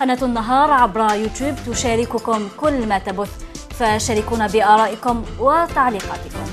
قناة النهار عبر يوتيوب تشارككم كل ما تبث، فشاركونا بآرائكم وتعليقاتكم.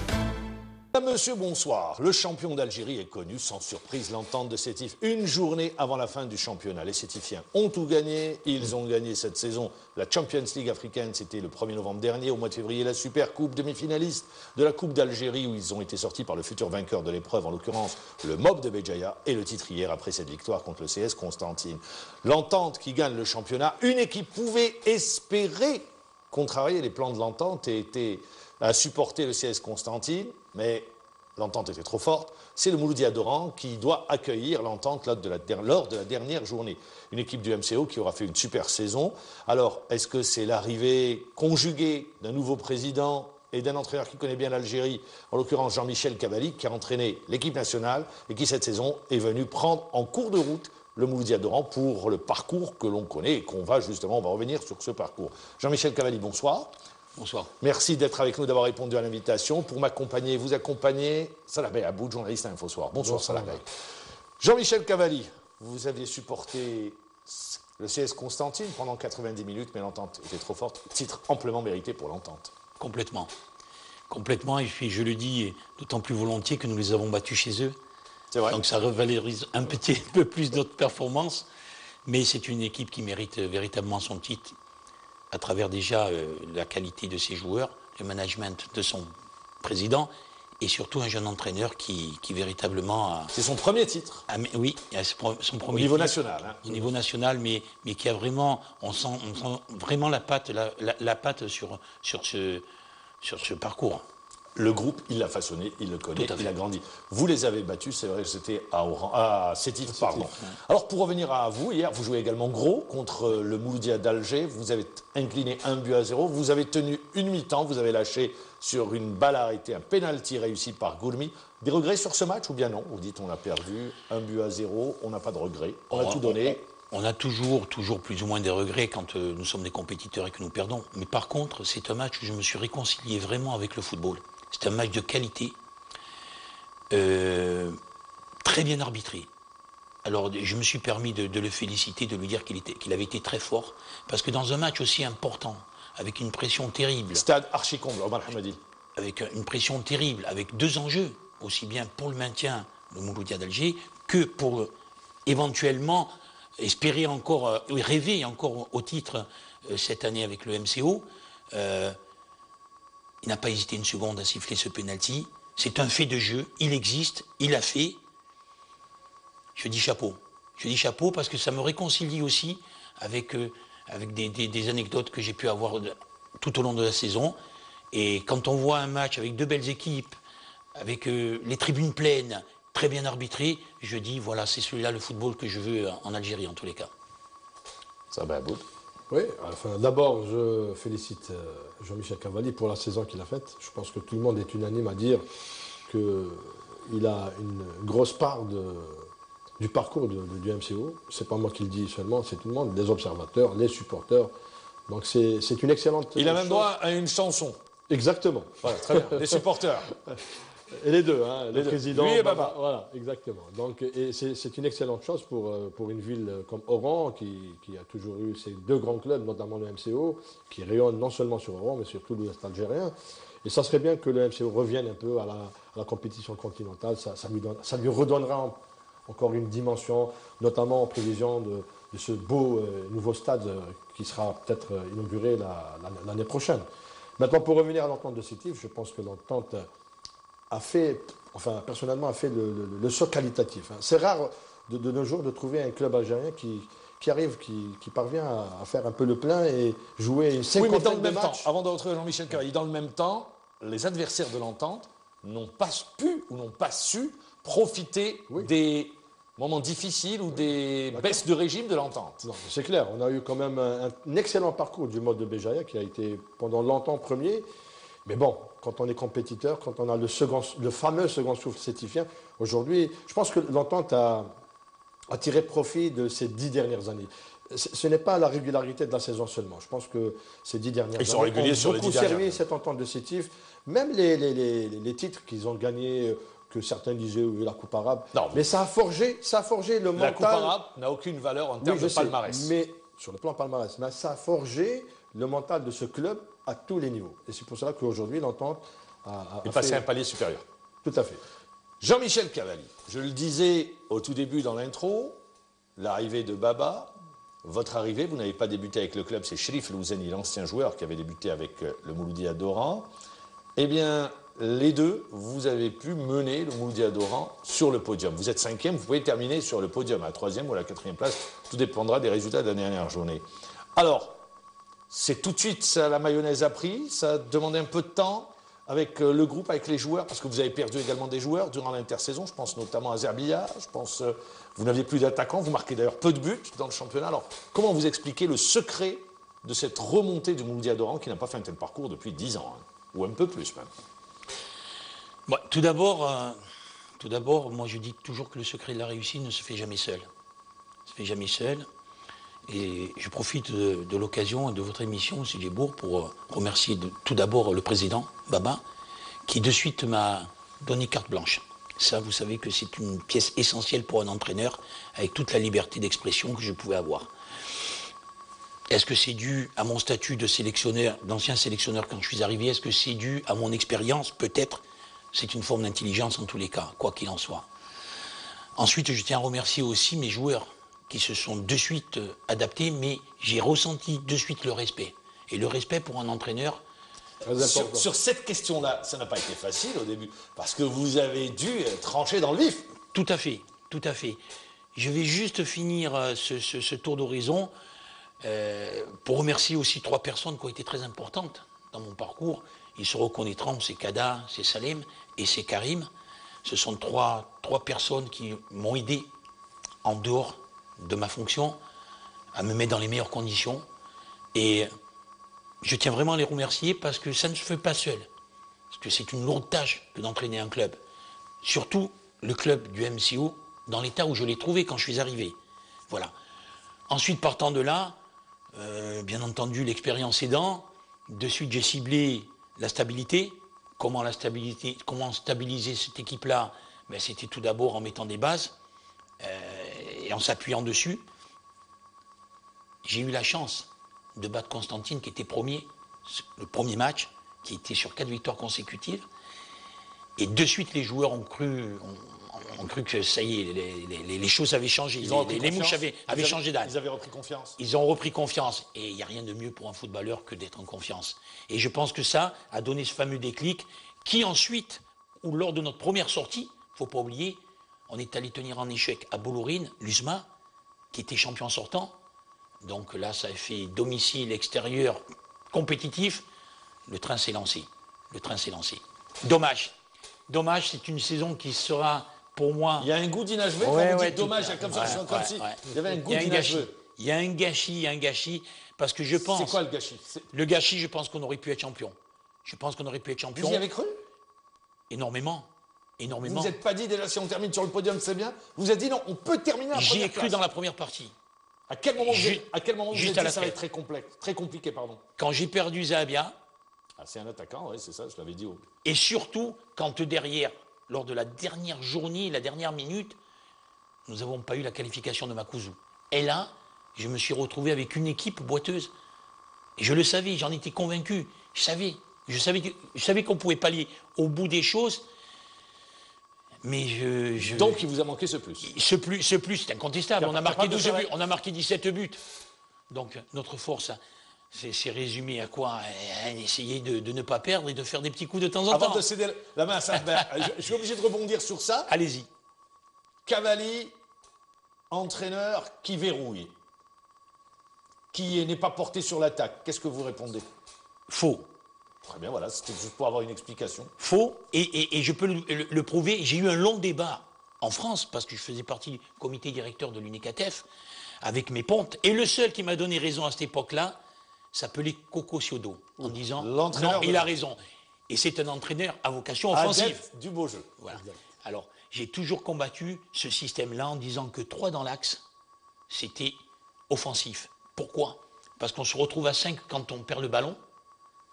Monsieur, bonsoir. Le champion d'Algérie est connu sans surprise, l'entente de Sétif. Une journée avant la fin du championnat. Les Sétifiens ont tout gagné. Ils ont gagné cette saison la Champions League africaine. C'était le 1er novembre dernier. Au mois de février, la Super Coupe, demi-finaliste de la Coupe d'Algérie où ils ont été sortis par le futur vainqueur de l'épreuve, en l'occurrence le Mob de Béjaïa. Et le titre hier après cette victoire contre le CS Constantine. L'entente qui gagne le championnat. Une équipe pouvait espérer contrarier les plans de l'entente et était à supporter le CS Constantine, mais l'entente était trop forte. C'est le Mouloudia d'Oran qui doit accueillir l'entente lors de la dernière journée. Une équipe du MCO qui aura fait une super saison. Alors, est-ce que c'est l'arrivée conjuguée d'un nouveau président et d'un entraîneur qui connaît bien l'Algérie, en l'occurrence Jean-Michel Cavalli, qui a entraîné l'équipe nationale et qui, cette saison, est venu prendre en cours de route le Mouloudia d'Oran pour le parcours que l'on connaît et on va revenir sur ce parcours. Jean-Michel Cavalli, bonsoir. Bonsoir. Merci d'être avec nous, d'avoir répondu à l'invitation. Pour m'accompagner, vous accompagner, Salah Bey Aboud, journaliste à InfoSoir. Bonsoir Salah Bey. Jean-Michel Cavalli, vous aviez supporté le CS Constantine pendant 90 minutes, mais l'entente était trop forte. Titre amplement mérité pour l'entente. Complètement. Complètement, et puis je le dis d'autant plus volontiers que nous les avons battus chez eux. C'est vrai. Donc ça revalorise un petit peu plus notre performance, mais c'est une équipe qui mérite véritablement son titre, à travers déjà la qualité de ses joueurs, le management de son président et surtout un jeune entraîneur qui véritablement... C'est son premier titre. Oui, son premier au niveau titre, national. Hein. Au niveau national, mais qui a vraiment... On sent vraiment la patte sur ce parcours. Le groupe, il l'a façonné, il le connaît, il a grandi. Vous les avez battus, c'est vrai que c'était à Sétif, pardon. Alors pour revenir à vous, hier, vous jouez également gros contre le Mouloudia d'Alger. Vous avez incliné 1-0. Vous avez tenu une mi-temps, vous avez lâché sur une balle arrêtée, un pénalty réussi par Goulmi. Des regrets sur ce match ou bien non? Vous dites on a perdu, 1-0, on n'a pas de regrets, on a tout donné. On a toujours plus ou moins des regrets quand nous sommes des compétiteurs et que nous perdons. Mais par contre, c'est un match où je me suis réconcilié vraiment avec le football. C'est un match de qualité, très bien arbitré. Alors je me suis permis de le féliciter, de lui dire qu'il avait été très fort, parce que dans un match aussi important, avec une pression terrible... Stade archi-comble, Omar Hamadi. Avec une pression terrible, avec deux enjeux, aussi bien pour le maintien de Mouloudia d'Alger, que pour éventuellement espérer encore, rêver encore au titre cette année avec le MCO. Il n'a pas hésité une seconde à siffler ce penalty. C'est un fait de jeu, il existe, il l'a fait. Je dis chapeau. Je dis chapeau parce que ça me réconcilie aussi avec des anecdotes que j'ai pu avoir tout au long de la saison. Et quand on voit un match avec deux belles équipes, avec les tribunes pleines, très bien arbitrées, je dis voilà, c'est celui-là le football que je veux en Algérie en tous les cas. Ça va, Aboud. Oui, enfin, d'abord, je félicite Jean-Michel Cavalli pour la saison qu'il a faite. Je pense que tout le monde est unanime à dire qu'il a une grosse part du parcours du MCO. Ce n'est pas moi qui le dis seulement, c'est tout le monde, les observateurs, les supporters. Donc c'est une excellente Il a même droit à une chanson. Exactement. Voilà, très bien. Les supporters. Et les deux, hein, le président. Lui et Baba. Voilà, exactement. Donc, c'est une excellente chose pour une ville comme Oran, qui a toujours eu ces deux grands clubs, notamment le MCO, qui rayonne non seulement sur Oran, mais surtout l'Ouest algérien. Et ça serait bien que le MCO revienne un peu à la compétition continentale. Ça lui redonnera encore une dimension, notamment en prévision de ce beau nouveau stade qui sera peut-être inauguré l'année prochaine. Maintenant, pour revenir à l'entente de Sétif, je pense que l'entente personnellement, a fait le saut qualitatif. C'est rare de nos jours de trouver un club algérien qui parvient à faire un peu le plein et jouer une cinquantaine de matchs. Avant de retrouver Jean-Michel Cavalli, dans le même temps, les adversaires de l'entente n'ont pas pu ou n'ont pas su profiter des moments difficiles ou des baisses de régime de l'entente. C'est clair, on a eu quand même un excellent parcours du mode de Béjaïa qui a été pendant longtemps premier. Mais bon, quand on est compétiteur, quand on a le fameux second souffle sétifien, aujourd'hui, je pense que l'entente a tiré profit de ces 10 dernières années. Ce n'est pas la régularité de la saison seulement. Je pense que ces 10 dernières années ont beaucoup servi cette entente de Sétif. Même les titres qu'ils ont gagnés, que certains disaient la Coupe arabe. Non, mais ça a forgé le mental. La Coupe arabe n'a aucune valeur en termes de palmarès. Mais sur le plan palmarès, mais ça a forgé le mental de ce club à tous les niveaux. Et c'est pour cela qu'aujourd'hui, l'entente a passé un palier supérieur. Tout à fait. Jean-Michel Cavalli, je le disais au tout début dans l'intro, l'arrivée de Baba, votre arrivée, vous n'avez pas débuté avec le club, c'est Cherif Louzeni, l'ancien joueur qui avait débuté avec le Mouloudia d'Oran. Eh bien, les deux, vous avez pu mener le Mouloudia d'Oran sur le podium. Vous êtes 5e, vous pouvez terminer sur le podium, à la 3e ou à la 4e place, tout dépendra des résultats de la dernière journée. Alors, c'est tout de suite, ça, la mayonnaise a pris, ça a demandé un peu de temps avec le groupe, avec les joueurs, parce que vous avez perdu également des joueurs durant l'intersaison, je pense notamment à Zerbia, je pense vous n'aviez plus d'attaquants, vous marquez d'ailleurs peu de buts dans le championnat. Alors, comment vous expliquez le secret de cette remontée du Mouloudia d'Oran qui n'a pas fait un tel parcours depuis 10 ans, hein, ou un peu plus même? Bon, tout d'abord, moi je dis toujours que le secret de la réussite ne se fait jamais seul. Ne se fait jamais seul. Et je profite de l'occasion et de votre émission, M. Djebour, pour remercier tout d'abord le président, Baba, qui de suite m'a donné carte blanche. Ça, vous savez que c'est une pièce essentielle pour un entraîneur, avec toute la liberté d'expression que je pouvais avoir. Est-ce que c'est dû à mon statut de sélectionneur, d'ancien sélectionneur quand je suis arrivé? Est-ce que c'est dû à mon expérience? Peut-être. C'est une forme d'intelligence en tous les cas, quoi qu'il en soit. Ensuite, je tiens à remercier aussi mes joueurs, qui se sont de suite adaptés, mais j'ai ressenti de suite le respect. Et le respect pour un entraîneur... Sur cette question-là, ça n'a pas été facile au début, parce que vous avez dû trancher dans le vif. Tout à fait, tout à fait. Je vais juste finir ce tour d'horizon pour remercier aussi 3 personnes qui ont été très importantes dans mon parcours. Ils se reconnaîtront, c'est Kada, c'est Salem et c'est Karim. Ce sont trois personnes qui m'ont aidé en dehors de ma fonction, à me mettre dans les meilleures conditions. Et je tiens vraiment à les remercier parce que ça ne se fait pas seul. Parce que c'est une lourde tâche que d'entraîner un club. Surtout le club du MCO, dans l'état où je l'ai trouvé quand je suis arrivé. Voilà. Ensuite, partant de là, bien entendu, l'expérience aidant, de suite j'ai ciblé la stabilité. Comment stabiliser cette équipe-là? Ben, c'était tout d'abord en mettant des bases. Et en s'appuyant dessus, j'ai eu la chance de battre Constantine qui était premier, le premier match, qui était sur 4 victoires consécutives. Et de suite, les joueurs ont cru que ça y est, les choses avaient changé. Les mouches avaient changé d'âne. Ils avaient repris confiance. Ils ont repris confiance. Et il n'y a rien de mieux pour un footballeur que d'être en confiance. Et je pense que ça a donné ce fameux déclic qui ensuite, ou lors de notre première sortie, il ne faut pas oublier, on est allé tenir en échec à Bollorine, l'USMA, qui était champion sortant. Donc là, ça a fait domicile, extérieur, compétitif. Le train s'est lancé. Le train s'est lancé. Dommage. Dommage, c'est une saison qui sera, pour moi... Il y a un goût d'inachevé quand vous dites dommage, comme ça, comme si il y avait un goût d'inachevé. Il y a un gâchis, parce que je pense... C'est quoi le gâchis? Le gâchis, je pense qu'on aurait pu être champion. Je pense qu'on aurait pu être champion. Vous y avez cru? Énormément. Énormément. Vous n'êtes pas dit déjà si on termine sur le podium, c'est bien? Vous vous êtes dit non, on peut terminer la première place. J'y ai cru dans la première partie. À quel moment vous avez dit ça va être très complexe, très compliqué, pardon? Quand j'ai perdu Zahabia. Ah, c'est un attaquant, oui, c'est ça, je l'avais dit. Et surtout, quand derrière, lors de la dernière journée, la dernière minute, nous n'avons pas eu la qualification de Makuzu. Et là, je me suis retrouvé avec une équipe boiteuse. Et je le savais, j'en étais convaincu. Je savais qu'on pouvait pallier au bout des choses. Mais Donc, il vous a manqué ce plus. Ce plus, c'est incontestable. On a marqué 12 buts, on a marqué 17 buts. Donc, notre force, c'est résumé à quoi? Essayer de ne pas perdre et de faire des petits coups de temps en temps. Avant de céder la main à Saint-Hubert, je suis obligé de rebondir sur ça. Allez-y. Cavalli, entraîneur qui verrouille, qui n'est pas porté sur l'attaque. Qu'est-ce que vous répondez? Faux. Très bien, voilà, c'était juste pour avoir une explication. Faux, et je peux le prouver. J'ai eu un long débat en France, parce que je faisais partie du comité directeur de l'UNICATEF, avec mes pontes. Et le seul qui m'a donné raison à cette époque-là s'appelait Coco Ciodo, en disant non, il a raison. Et c'est un entraîneur à vocation offensive. Adepte du beau jeu. Voilà. Alors, j'ai toujours combattu ce système-là en disant que 3 dans l'axe, c'était offensif. Pourquoi? Parce qu'on se retrouve à 5 quand on perd le ballon.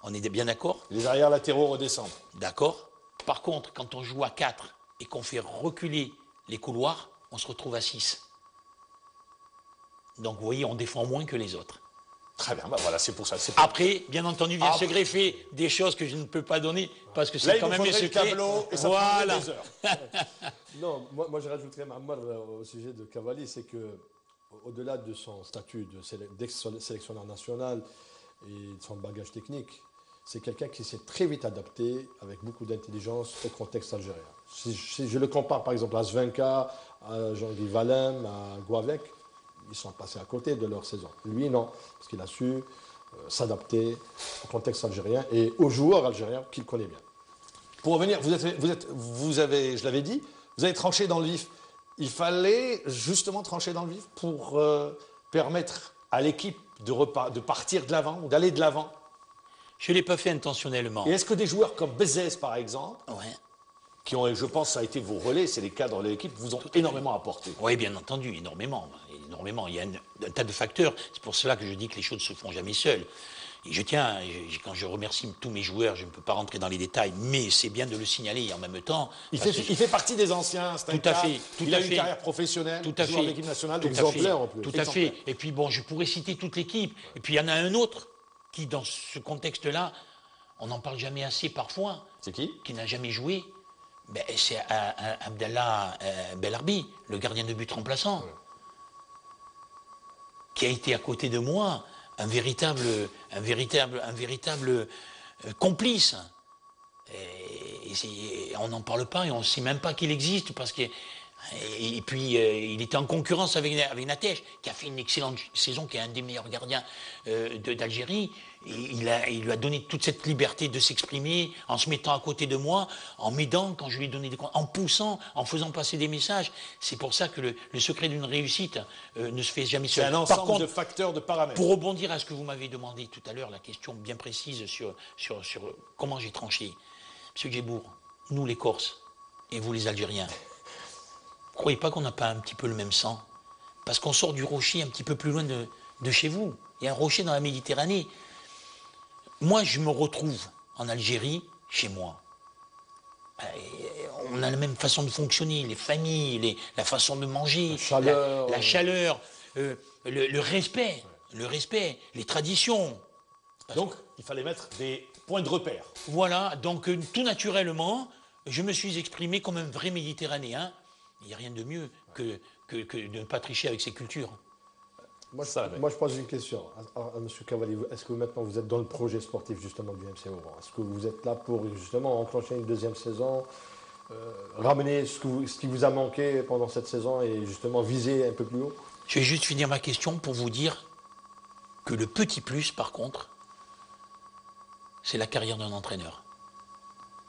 On est bien d'accord? Les arrières latéraux redescendent. D'accord. Par contre, quand on joue à 4 et qu'on fait reculer les couloirs, on se retrouve à 6. Donc vous voyez, on défend moins que les autres. Très bien, bah voilà, c'est pour ça. Après, bien entendu, vient se greffer des choses que je ne peux pas donner parce que c'est quand même un secret. Tableau et ça prendrait des heures. Non, moi je rajouterais Mammar au sujet de Cavalli, c'est que au-delà de son statut d'ex-sélectionneur national et de son bagage technique, c'est quelqu'un qui s'est très vite adapté avec beaucoup d'intelligence au contexte algérien. Si je le compare par exemple à Svenka, à Jean-Guy Valem, à Guavec, ils sont passés à côté de leur saison. Lui, non, parce qu'il a su s'adapter au contexte algérien et aux joueurs algériens qu'il connaît bien. Pour revenir, vous avez, je l'avais dit, vous avez tranché dans le vif. Il fallait justement trancher dans le vif pour permettre à l'équipe de partir de l'avant ou d'aller de l'avant. Je ne l'ai pas fait intentionnellement. Et est-ce que des joueurs comme Bezès, par exemple, Ouais. qui ont, je pense, ça a été vos relais, c'est les cadres de l'équipe, vous ont énormément apporté? Oui, bien entendu, énormément. Il y a un tas de facteurs. C'est pour cela que je dis que les choses ne se font jamais seules. Et je tiens, quand je remercie tous mes joueurs, je ne peux pas rentrer dans les détails, mais c'est bien de le signaler en même temps. Il fait partie des anciens, c'est un cas. Il a eu une carrière professionnelle, tout à fait. Joueur de l'équipe nationale, Tout exemplaire en plus. Tout à fait. Et puis bon, je pourrais citer toute l'équipe. Et puis il y en a un autre qui, dans ce contexte-là, on n'en parle jamais assez parfois. C'est qui? Qui n'a jamais joué. Ben, c'est Abdallah Belarbi, le gardien de but remplaçant, qui a été à côté de moi un véritable complice. Et on n'en parle pas et on ne sait même pas qu'il existe parce que. Et puis il était en concurrence avec Natech, qui a fait une excellente saison, qui est un des meilleurs gardiens d'Algérie. Il lui a donné toute cette liberté de s'exprimer en se mettant à côté de moi, en m'aidant quand je lui ai donné des conseils, en poussant, en faisant passer des messages. C'est pour ça que le secret d'une réussite ne se fait jamais seul. C'est un ensemble de facteurs, de paramètres. Pour rebondir à ce que vous m'avez demandé tout à l'heure, la question bien précise sur comment j'ai tranché. Monsieur Djebour, nous les Corses, et vous les Algériens, vous ne croyez pas qu'on n'a pas un petit peu le même sang? Parce qu'on sort du rocher un petit peu plus loin de chez vous. Il y a un rocher dans la Méditerranée. Moi, je me retrouve en Algérie, chez moi. On a la même façon de fonctionner, les familles, la façon de manger, la chaleur, le respect, les traditions. Donc, il fallait mettre des points de repère. Voilà, donc tout naturellement, je me suis exprimé comme un vrai Méditerranéen. Il n'y a rien de mieux que de ne pas tricher avec ses cultures. Moi, je pose une question à M. Cavalli. Est-ce que maintenant vous êtes dans le projet sportif justement du MC Oran? Est-ce que vous êtes là pour justement enclencher une deuxième saison, ramener ce qui vous a manqué pendant cette saison et justement viser un peu plus haut? Je vais juste finir ma question pour vous dire que le petit plus, par contre, c'est la carrière d'un entraîneur.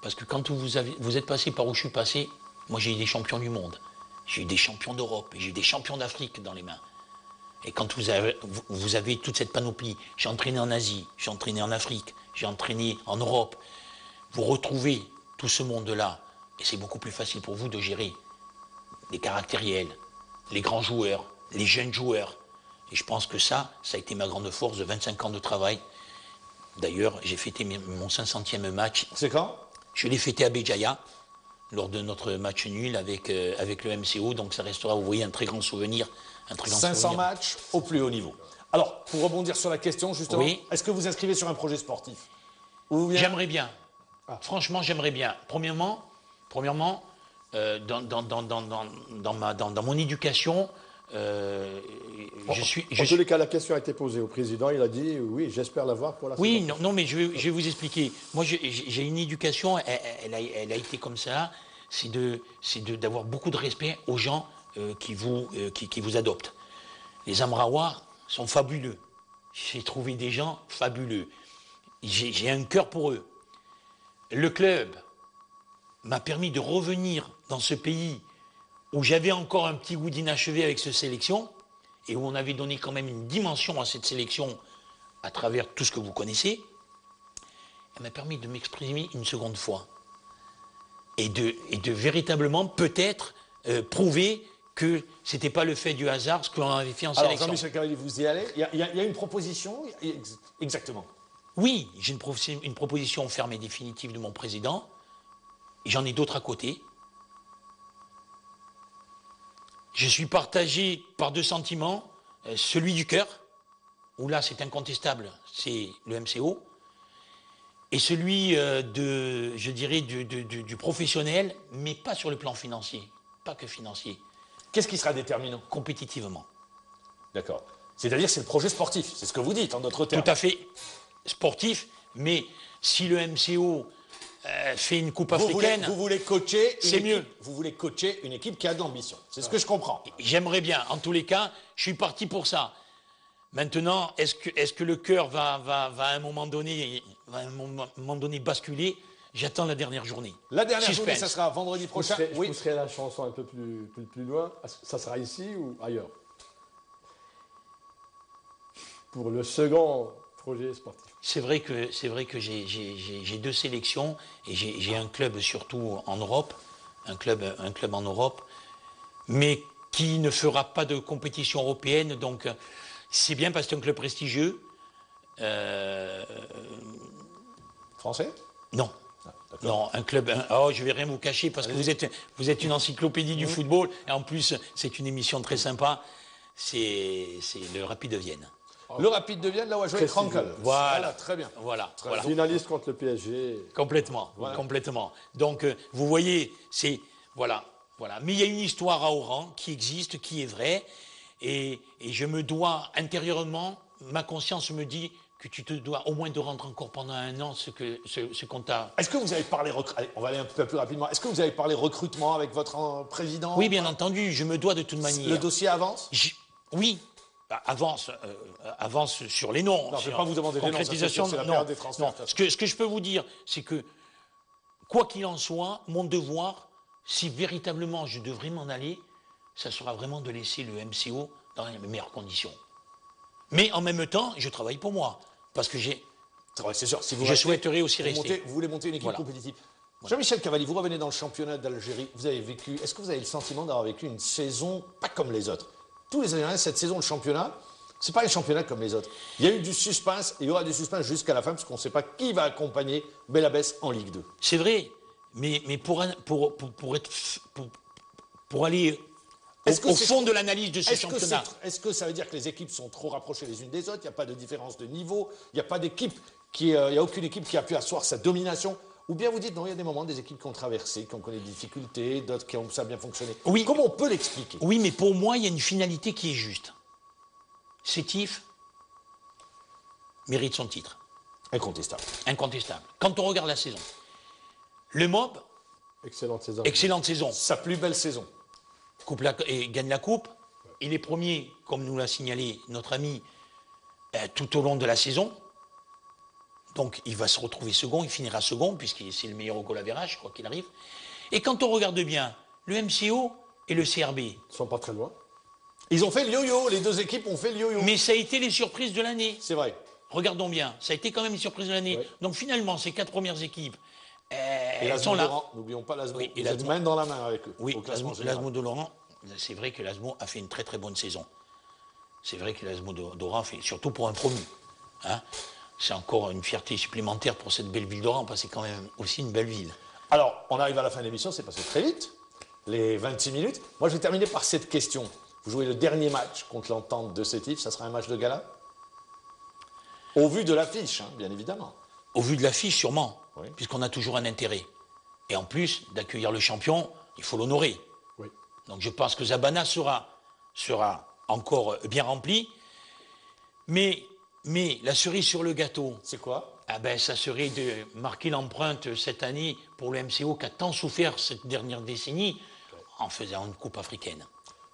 Parce que quand vous êtes passé par où je suis passé, moi j'ai eu des champions du monde, j'ai eu des champions d'Europe, j'ai eu des champions d'Afrique dans les mains. Et quand vous avez toute cette panoplie, j'ai entraîné en Asie, j'ai entraîné en Afrique, j'ai entraîné en Europe, vous retrouvez tout ce monde-là, et c'est beaucoup plus facile pour vous de gérer les caractériels, les grands joueurs, les jeunes joueurs. Et je pense que ça a été ma grande force de 25 ans de travail. D'ailleurs, j'ai fêté mon 500e match. C'est quand? Je l'ai fêté à Béjaïa, lors de notre match nul avec le MCO, donc ça restera, vous voyez, un très grand souvenir. 500 matchs au plus haut niveau. Alors, pour rebondir sur la question, justement, oui. Est-ce que vous inscrivez sur un projet sportif? J'aimerais bien. Franchement, j'aimerais bien. Premièrement, dans mon éducation, En tous les cas, la question a été posée au président. Il a dit oui, j'espère l'avoir pour la saison. Oui, non, mais je vais vous expliquer. Moi, j'ai une éducation, elle a été comme ça. C'est d'avoir beaucoup de respect aux gens qui vous adoptent. Les Amraouis sont fabuleux. J'ai trouvé des gens fabuleux. J'ai un cœur pour eux. Le club m'a permis de revenir dans ce pays où j'avais encore un petit goût d'inachevé avec cette sélection et où on avait donné quand même une dimension à cette sélection à travers tout ce que vous connaissez. Elle m'a permis de m'exprimer une seconde fois et de véritablement peut-être prouver que ce n'était pas le fait du hasard ce que l'on avait fait en sélection. Alors Jean-Michel Cavalli, vous y allez. Il y a une proposition, exactement. Oui, j'ai une proposition ferme et définitive de mon président. J'en ai d'autres à côté. Je suis partagé par deux sentiments. celui du cœur, où là c'est incontestable, c'est le MCO, et celui je dirais, du professionnel, mais pas sur le plan financier, pas que financier. Qu'est-ce qui sera déterminant? Compétitivement. D'accord. C'est-à-dire c'est le projet sportif, c'est ce que vous dites en d'autres termes. Tout à fait sportif, mais si le MCO fait une coupe africaine, vous voulez coacher c'est mieux. Vous voulez coacher une équipe qui a de l'ambition. C'est ce que je comprends. J'aimerais bien. En tous les cas, je suis parti pour ça. Maintenant, est-ce que le cœur va à un moment donné basculer? J'attends la dernière journée. La dernière Suspense. journée, ça sera vendredi prochain. Je pousserai la chanson un peu plus loin. Ça sera ici ou ailleurs? Pour le second projet sportif. C'est vrai que j'ai 2 sélections et j'ai un club surtout en Europe, un club en Europe, mais qui ne fera pas de compétition européenne. Donc c'est bien parce que c'est un club prestigieux. Français? Non. Non, un club. Je vais rien vous cacher parce que vous êtes une encyclopédie du football et en plus c'est une émission très sympa. C'est le Rapide de Vienne. Le Rapide de Vienne, là où a joué Krankel. Voilà, très bien. Voilà. Finaliste contre le PSG. Complètement. Donc, vous voyez, c'est... Voilà. Mais il y a une histoire à Oran qui existe, qui est vraie, et je me dois, intérieurement, ma conscience me dit que tu te dois au moins de rendre encore pendant un an ce qu'on t'a... Est-ce que vous avez parlé... Allez, on va aller un peu plus rapidement. Est-ce que vous avez parlé recrutement avec votre président? Oui, bien entendu, je me dois de toute manière. Le dossier avance? Oui. Avance sur les noms. Non, je ne vais pas vous demander des noms, c'est la période des transferts. Non. Ce que je peux vous dire, c'est que, quoi qu'il en soit, mon devoir, si véritablement je devrais m'en aller, ça sera vraiment de laisser le MCO dans les meilleures conditions. Mais en même temps, je travaille pour moi, parce que c'est sûr, si je souhaiterais aussi rester. Vous voulez monter une équipe compétitive. Jean-Michel Cavalli, vous revenez dans le championnat d'Algérie, est-ce que vous avez le sentiment d'avoir vécu une saison pas comme les autres? Tous les Algériens, cette saison, le championnat, c'est pas un championnat comme les autres. Il y a eu du suspense, et il y aura du suspense jusqu'à la fin, parce qu'on ne sait pas qui va accompagner Belabès en Ligue 2. C'est vrai, mais pour aller au fond de l'analyse de ce championnat. Est-ce que ça veut dire que les équipes sont trop rapprochées les unes des autres? Il n'y a pas de différence de niveau? Il n'y a pas d'équipe il n'y a aucune équipe qui a pu asseoir sa domination? Ou bien vous dites, non, il y a des moments, des équipes qui ont traversé, qui ont connu des difficultés, d'autres qui ont ça bien fonctionné. Oui. Comment on peut l'expliquer? Oui, mais pour moi, il y a une finalité qui est juste. Sétif mérite son titre. Incontestable. Incontestable. Quand on regarde la saison, le MOB, excellente saison. Sa plus belle saison. Gagne la coupe. Il est premier, comme nous l'a signalé notre ami, tout au long de la saison. Donc il va se retrouver second, il finira second, puisque c'est le meilleur au goal average, quoi qu'il arrive. Et quand on regarde bien, le MCO et le CRB... Ils ne sont pas très loin. Ils ont fait le yo-yo, les 2 équipes ont fait le yo-yo. Mais ça a été les surprises de l'année. C'est vrai. Regardons bien, ça a été quand même une surprise de l'année. Ouais. Donc finalement, ces 4 premières équipes, elles sont là. N'oublions pas l'Asmo. Oui, vous êtes main dans la main avec eux. Oui, l'Asmo de Laurent, c'est vrai que l'Asmo a fait une très très bonne saison. C'est vrai que l'Asmo d'Oran fait, surtout pour un promu. Hein, c'est encore une fierté supplémentaire pour cette belle ville d'Oran, parce que c'est quand même aussi une belle ville. Alors, on arrive à la fin de l'émission, c'est passé très vite, les 26 minutes. Moi, je vais terminer par cette question. Vous jouez le dernier match contre l'Entente de Sétif, ça sera un match de gala? Au vu de l'affiche, hein, bien évidemment. Au vu de l'affiche, sûrement, oui. Puisqu'on a toujours un intérêt. Et en plus, d'accueillir le champion, il faut l'honorer. Oui. Donc je pense que Zabana sera encore bien rempli. Mais la cerise sur le gâteau... C'est quoi? Ça serait de marquer l'empreinte cette année pour le MCO qui a tant souffert cette dernière décennie en faisant une coupe africaine.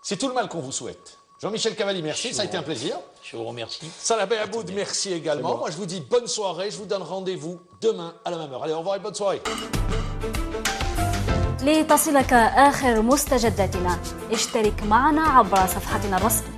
C'est tout le mal qu'on vous souhaite. Jean-Michel Cavalli, merci, ça a été un plaisir. Je vous remercie. Salah Aboud, merci également. Moi, je vous dis bonne soirée. Je vous donne rendez-vous demain à la même heure. Allez, au revoir et bonne soirée. لتصلك آخر مستجداتنا اشترك معنا عبر صفحتنا الرسمية.